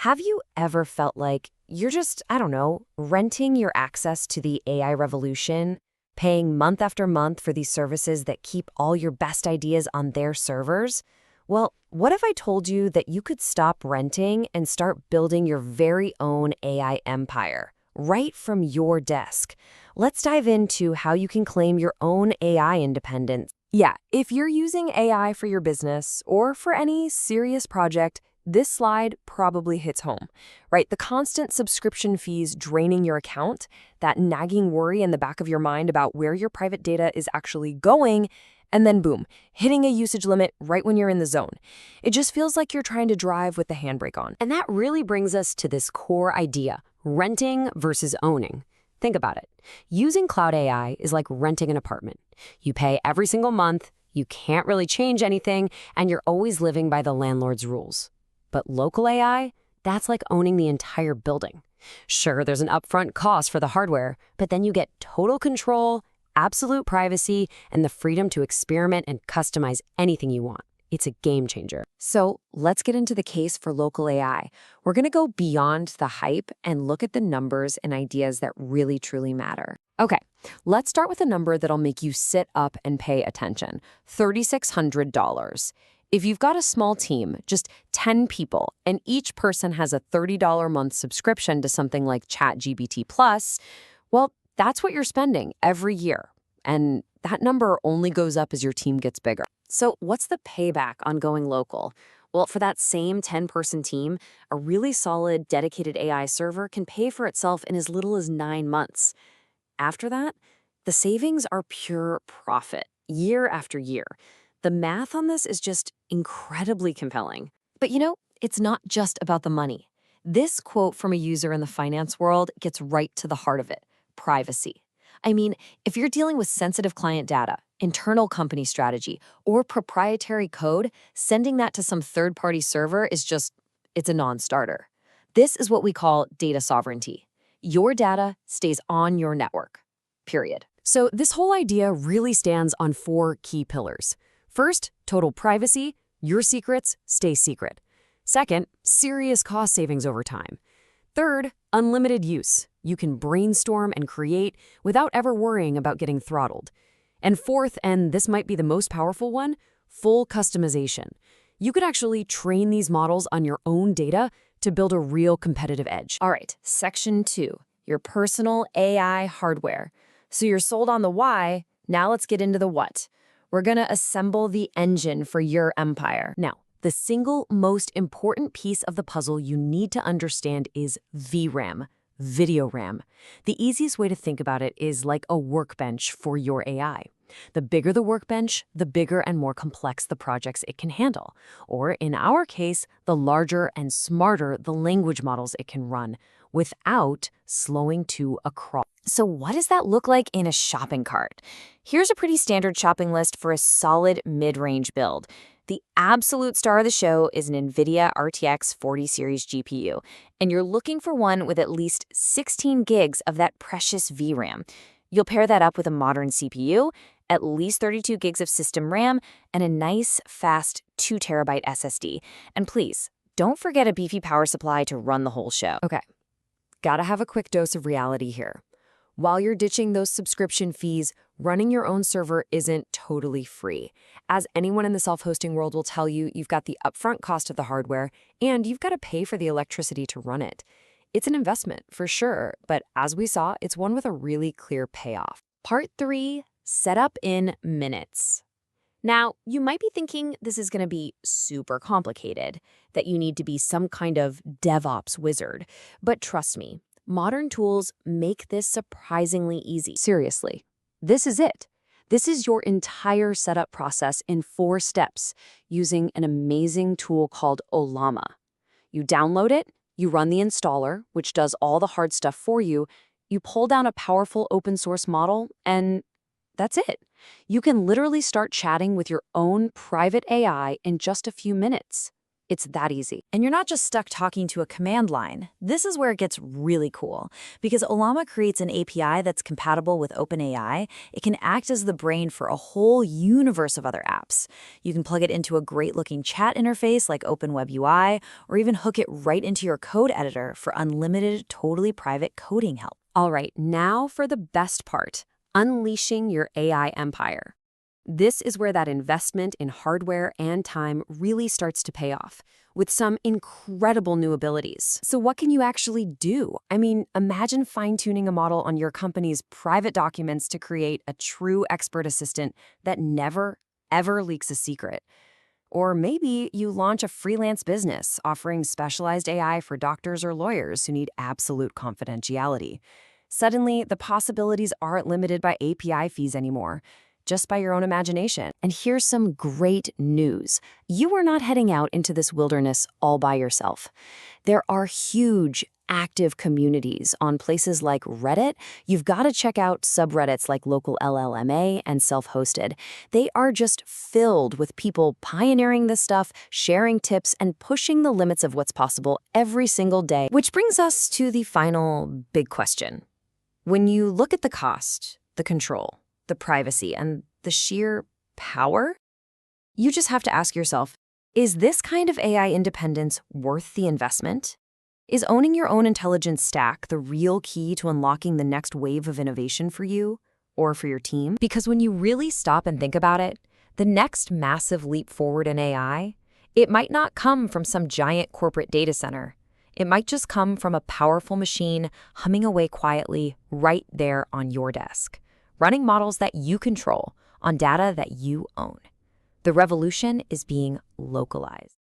Have you ever felt like you're just, I don't know, renting your access to the AI revolution, paying month after month for these services that keep all your best ideas on their servers? Well, what if I told you that you could stop renting and start building your very own AI empire right from your desk? Let's dive into how you can claim your own AI independence. Yeah, if you're using AI for your business or for any serious project, this slide probably hits home, right? The constant subscription fees draining your account, that nagging worry in the back of your mind about where your private data is actually going, and then boom, hitting a usage limit right when you're in the zone. It just feels like you're trying to drive with the handbrake on. And that really brings us to this core idea, renting versus owning. Think about it. Using cloud AI is like renting an apartment. You pay every single month, you can't really change anything, and you're always living by the landlord's rules. But local AI, that's like owning the entire building. Sure, there's an upfront cost for the hardware, but then you get total control, absolute privacy, and the freedom to experiment and customize anything you want. It's a game changer. So let's get into the case for local AI. We're going to go beyond the hype and look at the numbers and ideas that really, truly matter. Okay, let's start with a number that'll make you sit up and pay attention, $3,600. If you've got a small team, just 10 people, and each person has a $30 a month subscription to something like ChatGPT Plus, well, that's what you're spending every year. And that number only goes up as your team gets bigger. So what's the payback on going local? Well, for that same 10-person team, a really solid, dedicated AI server can pay for itself in as little as 9 months. After that, the savings are pure profit, year after year. The math on this is just incredibly compelling. But it's not just about the money. This quote from a user in the finance world gets right to the heart of it: privacy. I mean, if you're dealing with sensitive client data, internal company strategy, or proprietary code, sending that to some third-party server it's a non-starter. This is what we call data sovereignty. Your data stays on your network, period. So this whole idea really stands on 4 key pillars. First, total privacy. Your secrets stay secret. Second, serious cost savings over time. Third, unlimited use. You can brainstorm and create without ever worrying about getting throttled. And fourth, and this might be the most powerful one, full customization. You could actually train these models on your own data to build a real competitive edge. All right, section 2, your personal AI hardware. So you're sold on the why, now let's get into the what. We're going to assemble the engine for your empire. Now, the single most important piece of the puzzle you need to understand is VRAM, video RAM. The easiest way to think about it is like a workbench for your AI. The bigger the workbench, the bigger and more complex the projects it can handle. Or in our case, the larger and smarter the language models it can run without slowing to a crawl. So what does that look like in a shopping cart? Here's a pretty standard shopping list for a solid mid-range build. The absolute star of the show is an nvidia RTX 40 series GPU, and you're looking for one with at least 16 gigs of that precious VRAM. You'll pair that up with a modern CPU, at least 32 gigs of system RAM, and a nice, fast 2 terabyte SSD. And please, don't forget a beefy power supply to run the whole show. Okay, gotta have a quick dose of reality here. While you're ditching those subscription fees, running your own server isn't totally free. As anyone in the self-hosting world will tell you, you've got the upfront cost of the hardware, and you've got to pay for the electricity to run it. It's an investment, for sure, but as we saw, it's one with a really clear payoff. Part 3, setup in minutes. Now, you might be thinking this is going to be super complicated, that you need to be some kind of DevOps wizard, but trust me, modern tools make this surprisingly easy. Seriously, this is it. This is your entire setup process in 4 steps using an amazing tool called Ollama. You download it, you run the installer, which does all the hard stuff for you, you pull down a powerful open source model, and that's it. You can literally start chatting with your own private AI in just a few minutes. It's that easy. And you're not just stuck talking to a command line. This is where it gets really cool. Because Ollama creates an API that's compatible with OpenAI, it can act as the brain for a whole universe of other apps. You can plug it into a great-looking chat interface like OpenWebUI, or even hook it right into your code editor for unlimited, totally private coding help. All right, now for the best part, unleashing your AI empire. This is where that investment in hardware and time really starts to pay off, with some incredible new abilities. So what can you actually do? I mean, imagine fine-tuning a model on your company's private documents to create a true expert assistant that never, ever leaks a secret. Or maybe you launch a freelance business offering specialized AI for doctors or lawyers who need absolute confidentiality. Suddenly, the possibilities aren't limited by API fees anymore, just by your own imagination. And here's some great news. You are not heading out into this wilderness all by yourself. There are huge, active communities on places like Reddit. You've got to check out subreddits like local LLMA and self-hosted. They are just filled with people pioneering this stuff, sharing tips, and pushing the limits of what's possible every single day. Which brings us to the final big question. When you look at the cost, the control, the privacy, and the sheer power, you just have to ask yourself, is this kind of AI independence worth the investment? Is owning your own intelligence stack the real key to unlocking the next wave of innovation for you or for your team? Because when you really stop and think about it, the next massive leap forward in AI, it might not come from some giant corporate data center. It might just come from a powerful machine humming away quietly right there on your desk, running models that you control on data that you own. The revolution is being localized.